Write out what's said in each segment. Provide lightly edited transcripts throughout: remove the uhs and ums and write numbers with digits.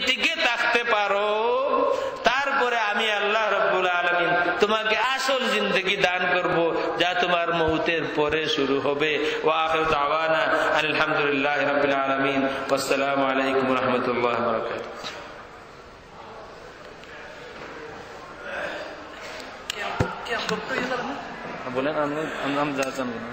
টিকে থাকতে পারো, তারপরে আমি আল্লাহ রাব্বুল আলামিন তোমাকে আসল জিন্দেগি দান করব, যা তোমার মৌতের পরে শুরু হবে। ওয়া আখিরু দাওয়ানা আলহামদুলিল্লাহি রাব্বিল আলামিন। আসসালামু আলাইকুম ওয়া রাহমাতুল্লাহি ওয়া বারাকাতুহু। বলেন, আমি যা জানবো না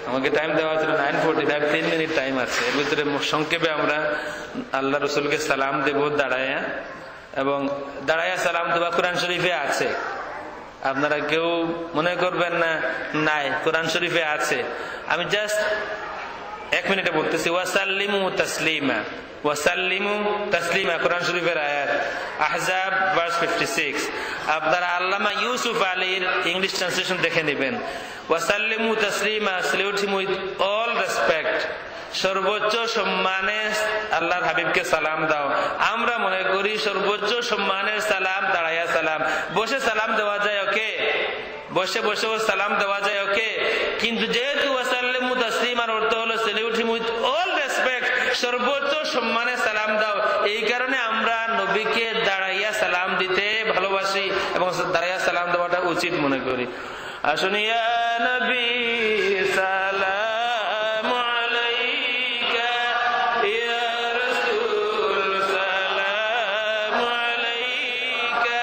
আমাকে টাইম দেওয়া ছিল 9:45, 3 মিনিট টাইম আছে। এর ভিতরে সংক্ষেপে আমরা আল্লাহ রসুলকে সালাম দেব দাঁড়ায়া, এবং দাঁড়ায়া সালাম দেওয়া কোরআন শরীফে আছে। আপনারা কেউ মনে করবেন না নাই, কোরআন শরীফে আছে। আমি জাস্ট 1 মিনিটে বলতেছি, ওয়াসাল্লিমু তাসলিমা, ওয়াসাল্লিমু তাসলিমা, কোরআন শরীফের আয়াত, আহজাব ভার্স 56। আপনারা আল্লামা ইউসুফ আলীর ইংলিশ ট্রান্সলেশন দেখে নেবেন। ওয়াসাল্লিমু তাসলিমা, salute him with all respect, সর্বোচ্চ সম্মানে আল্লাহর হাবিবকে সালাম দাও। আমরা মনে করি সর্বোচ্চ সম্মানের সালাম দাঁড়াইয়া সালাম, বসে সালাম দেওয়া যায়, ওকে, বসে বসেও সালাম দেওয়া যায়, ওকে। কিন্তু যেহেতু ওয়াসাল্লিমু তাসলিমার অর্থ হলো salute him with all respect, সর্বোচ্চ সম্মানে সালাম দাও, এই কারণে আমরা নবীকে দাঁড়াইয়া সালাম দিতে ভালোবাসি এবং দাঁড়াইয়া সালাম দেওয়াটা উচিত মনে করি। আসুন, ইয়া নবী সালাম আলাইকা, ইয়া রাসূল সালাম আলাইকা,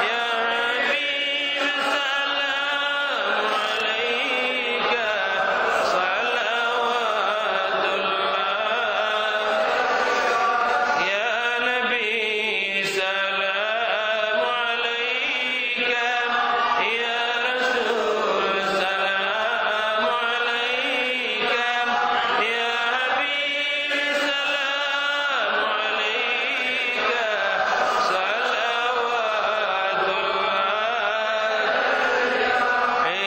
ইয়া হাবিব সালাম আলাইকা, সালাওয়াতুল্লাহ, ইয়া নবী সালাম আলাইকা, ইয়া রাসূল সালাম আলাইকা, ইয়া হাবিব সালাম আলাইকা, সালাওয়াতুল্লাহ।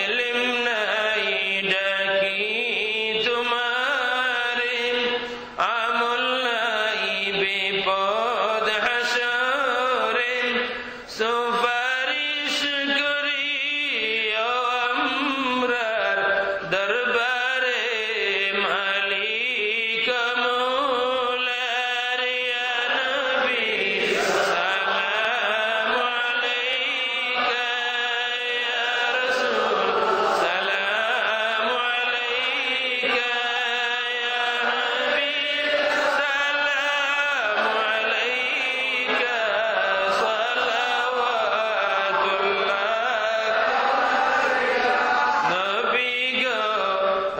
ইলম নাই ডাকি তোমারে, আমল নাই বিপদ হাসরে, সুপারিশ করি আমরার দরবারে, মালিক মৌলার, ইয়া নবী সালাম আলাইকা, ইয়া রাসূল সালাম আলাইকা, ইয়া হাবিব সালাম আলাইকা, সালাওয়াতুল্লাহ। নবী গো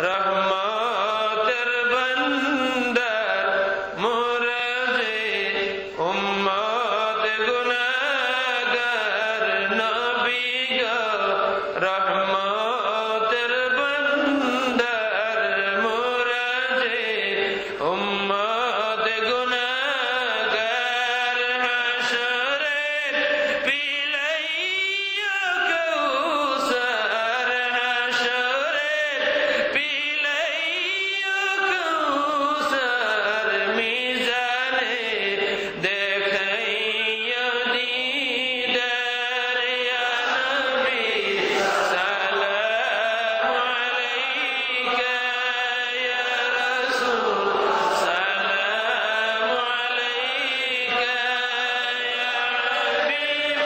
রহমতের ভান্ডার, মোরা যে উম্মত গুনাহগার, নবী গো রহমতের ভান্ডার, মোরা যে উম্মত গুনাহগার, হাসরে পিলাইয়া কাউসার, হাসরে পিলাইয়া কাউসার, মিজানে দেখাইয়া দিদার, ইয়া নবী সালাম আলাইকা, ইয়া রাসূল সালাম আলাইকা, ইয়া হাবিব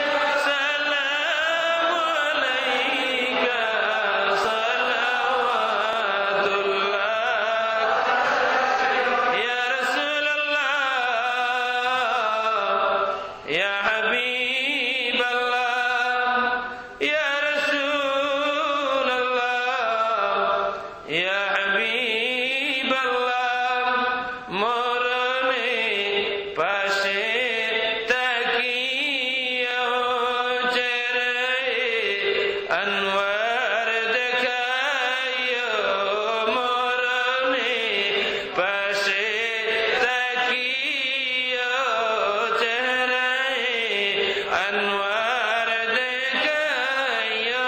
সালাম আলাইকা, সালাওয়াতুল্লাহ। ইয়া রাসূলুল্লাহ, ইয়া হাবিবাল্লাহ, ইয়া রাসূলুল্লাহ, ইয়া হাবিবাল্লাহ, মরণে পাশে তাকিয়া চেহারা আনওয়ার দেখাইয়া, মরণে পাশে তাকিয়া চেহারা আনওয়ার দেখাইয়া,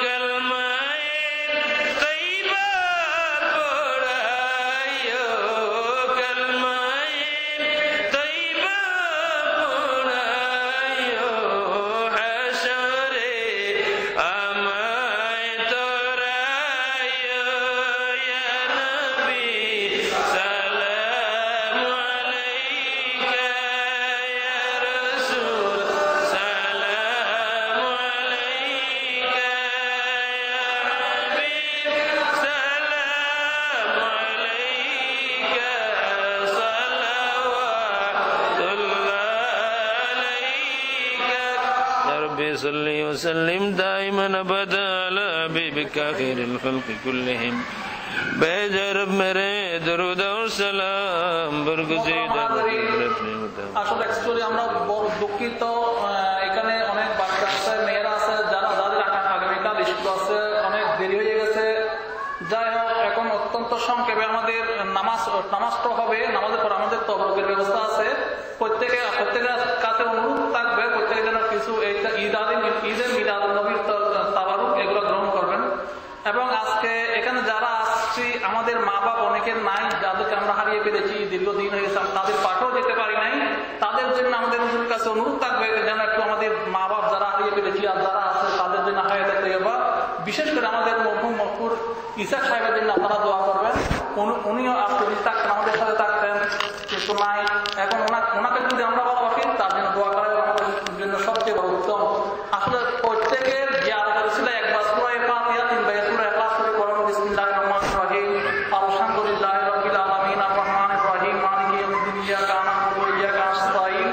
কলমায়ে তৈবা পড়াইয়া, কলমায়ে তৈবা পড়াইয়া, হাসরে صل وسلم دائما أبدا على حبيبك خير الخلق كلهم भेजे रब मेरे दरूद और सलाम बरगुज़ीदा আসলে অ্যাকচুয়ালি আমরা বড় দুঃখিত এখানে অনেক বাচ্চা আছে মেয়েরা আছে যাদের আগামীকাল স্কুল আছে অনেক দেরি হয়ে গেছে যাই হোক এখন অত্যন্ত সংক্ষেপে আমাদের নামাজটা হবে নামাজের পর আমাদের তবরুকের ব্যবস্থা আছে প্রত্যেকের কাছে অনুরোধ থাকবে প্রত্যেকে যেন কিছু ঈদের মিলাদুন নবীর তাবারুক এগুলো গ্রহণ করবেন এবং আজকে এখানে যারা আসছি আমাদের মা বাপ অনেকের নাই যাদেরকে আমরা হারিয়ে ফেলেছি দীর্ঘদিন হয়ে গেছে তাদের পাঠেও যেতে পারি নাই তাদের জন্য আমাদের হুজুরের কাছে অনুরোধ থাকবে যেন একটু আমাদের মা বাপ যারা হারিয়ে ফেলেছি আর যারা আছে তাদের জন্য হায়াতে তৈবা বিশেষ করে আমাদের মরহুম মকবুর ইসাক সাহেবের জন্য আপনারা দোয়া করবেন উনিও আজকে থাকতেন আমাদের সাথে থাকতেন কিন্তু নাই এখন ওনাকে যদি আমরা ভালোবাসি তার জন্য দোয়া করা আমাদের জন্য সবচেয়ে বড় উত্তম আসলে প্রত্যেকের জ্ঞান করেছিল একবার সূরা ফাতিহা 3 বার সূরা ইখলাস করে পড়ুন বিসমিল্লাহির রহমানির রহিম আলহামদুলিল্লাহি রাব্বিল আলামিন আর রহমানির রহিম মালিকি ইয়াউমিদ্দিন ইয়্যাকা না'বুদু ওয়া ইয়্যাকা নাস্তাঈন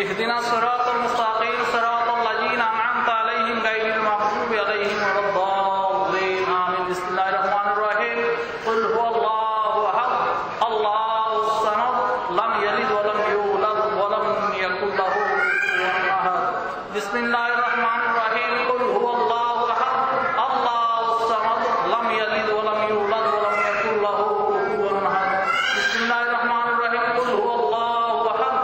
ইহদিনাস সিরাতাল মুস্তাকিম সিরাতাল লাযীনা আন'আমতা আলাইহিম গায়রিল মাগদুবি আলাইহিম ওয়ালাদ-দাল্লিন আমিন বিসমিল্লাহির রহমানির রহিম কুল হুয়াল্লাহু আহাদ আল্লাহুস সামাদ লাম ইয়ালিদ ওয়া লাম ইউলাদ ওয়া লাম ইয়াকুল লাহু কুফুওয়ান আহাদ বিসমিল্লাহির রহমানির রহিম কুল হুয়াল্লাহু আহাদ আল্লাহুস সামাদ লাম ইয়ালিদ ওয়া লাম ইউলাদ ওয়া লাম ইয়াকুল লাহু কুফুওয়ান আহাদ বিসমিল্লাহির রহমানির রহিম কুল হুয়াল্লাহু আহাদ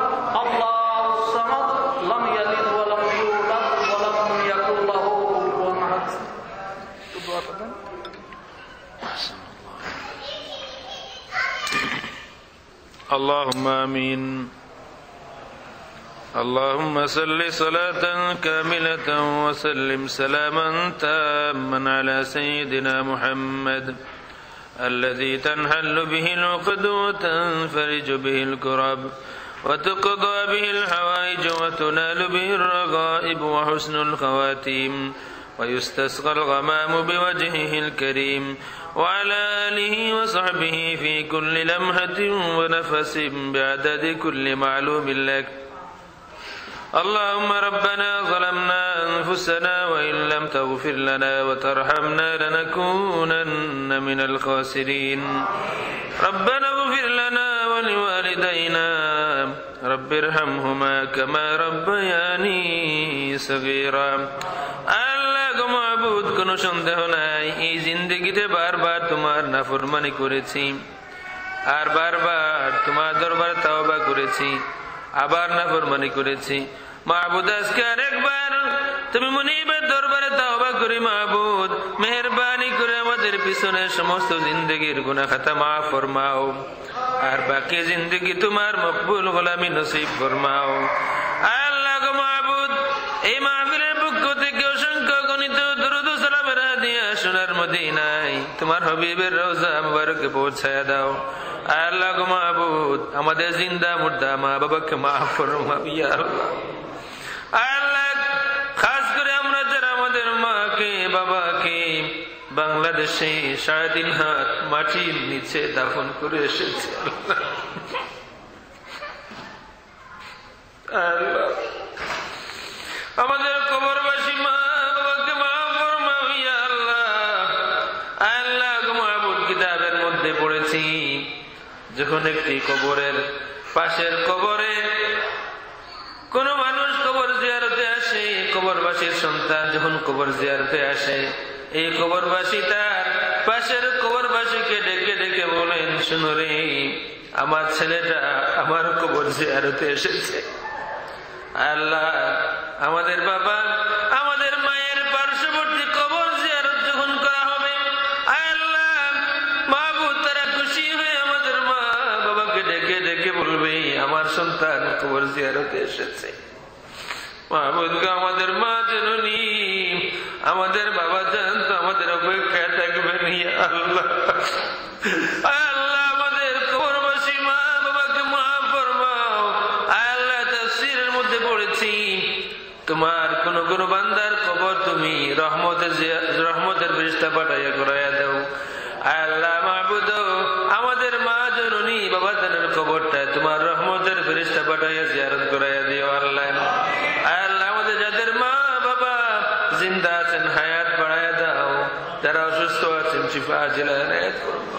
আল্লাহুস সামাদ লাম ইয়ালিদ ওয়া লাম ইউলাদ ওয়া লাম ইয়াকুল লাহু কুফুওয়ান আহাদ দোয়া করবেন اللهم آمين اللهم صل صلاة كاملة وسلم سلاما تاما على سيدنا محمد الذي تنحل به العقد وتنفرج به الكرب وتقضى به الحوائج وتنال به الرغائب وحسن الخواتيم ويستسقى الغمام بوجهه الكريم وعلى آله وصحبه في كل لمحة ونفس بعدد كل معلوم لك اللهم ربنا ظلمنا أنفسنا وإن لم تغفر لنا وترحمنا لنكونن من الخاسرين ربنا اغفر لنا ولوالدينا رب ارحمهما كما ربياني صغيرا মাবুদ কোনো সন্দেহ নাই এই জিন্দেগিতে বারবার তোমার নাফরমানি করেছি আর বারবার তোমার দরবারে তাওবা করেছি আবার নাফরমানি করেছি মাবুদ আজকে আরেকবার তুমি মুনিবের দরবারে তাওবা করি মাবুদ মেহেরবানি করে আমাদের পিছনে সমস্ত জিন্দেগির গুনাহ খাতা মাফ ফরমাও আর বাকি জিন্দেগি তোমার মকবুল গোলামি নসিব ফরমাও আল্লাহ গো মাবুদ এই মাহফিলের পক্ষ থেকে অসংখ্য গণিত দরুদ ও সালামের হাদিয়া সোনার মদিনায় তোমার হাবিবের রওজা মুবারকে পৌঁছায়া দাও আল্লাহ গো মাবুদ আমাদের জিন্দা মুর্দা মা বাবাকে মাফ ফরমাও ইয়া আল্লাহ আল্লাহ খাস করে আমরা যারা আমাদের মাকে বাবাকে বাংলাদেশে 3.5 হাত মাটির নিচে দাফন করে এসেছি আল্লাহ আমাদের কবরবাসী মা বাবাকে মাফ ফরমাও ইয়া আল্লাহ আল্লাহ গো মাবুদ কিতাবের মধ্যে পড়েছি যখন একটি কবরের পাশের কবরে কোন মানুষ কবর জিয়ারতে আসে কবরবাসীর সন্তান যখন কবর জিয়ারতে আসে এই কবরবাসী তার পাশের কবরবাসীকে ডেকে ডেকে বলেন শুনো রে আমার ছেলেটা আমার কবর জিয়ারতে এসেছে আল্লাহ আমাদের বাবা আমাদের মায়ের পার্শ্ববর্তী কবর জিয়ারত যখন করা হবে আল্লাহ মাবুদ তারা খুশি হয়ে আমাদের মা বাবাকে ডেকে ডেকে বলবে আমার সন্তান কবর জিয়ারতে এসেছে মাবুদ আমাদের মা জননী আমাদের বাবা জান তো আমাদের অপেক্ষায় থাকবেন ইয়া আল্লাহ আল্লাহ আমাদের কবরবাসী মা বাবাকে মাফ ফরমাও আল্লাহ তাফসীরের মধ্যে পড়েছি তোমার কোন কোন বান্দার কবর তুমি রহমতের ফেরেশতা পাঠাইয়া করাইয়া দাও আল্লাহ মাবুদ আমাদের মা জননী বাবা জানের কবরটা তোমার রহমতের ফেরেশতা পাঠাইয়া জিয়ারত করাইয়া দিও আল্লাহ আল্লাহ আমাদের যাদের মা বাবা অসুস্থ আছেন শিফা জেলা এনায়েত করুন